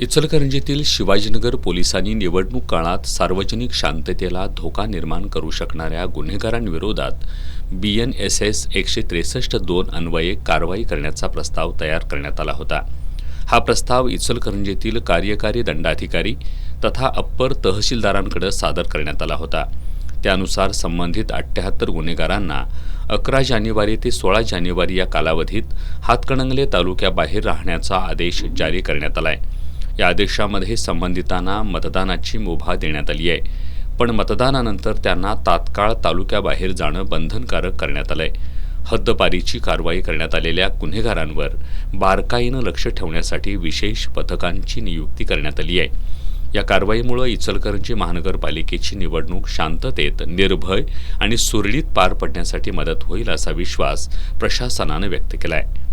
इचलकरंजीतील शिवाजीनगर पोलिसांनी निवडणूक काळात सार्वजनिक शांततेला धोका निर्माण करू शकणाऱ्या गुन्हेगारांविरोधात BNSS 163(2) अन्वये कारवाई करण्याचा प्रस्ताव तयार करण्यात आला होता। हा प्रस्ताव इचलकरंजीतील कार्यकारी दंडाधिकारी तथा अप्पर तहसीलदारांकडे सादर करण्यात आला होता। त्यानुसार संबंधित 78 गुन्हेगारांना 11 जानेवारी ते 16 जानेवारी या कालावधीत हातकणंगले तालुक्याबाहेर राहण्याचा आदेश जारी करण्यात आला आहे। या आदेशामध्ये संबंधितांना मतदानाची मुभा देण्यात आली आहे, पण मतदानानंतर त्यांना तात्काळ तालुक्याबाहेर जाणं बंधनकारक करण्यात आलंय। हद्दपारीची कारवाई करण्यात आलेल्या गुन्हेगारांवर बारकाईनं लक्ष ठेवण्यासाठी विशेष पथकांची नियुक्ती करण्यात आली आहे। या कारवाईमुळे इचलकरंजी महानगरपालिकेची निवडणूक शांततेत, निर्भय आणि सुरळीत पार पडण्यासाठी मदत होईल असा विश्वास प्रशासनाने व्यक्त केला आहे।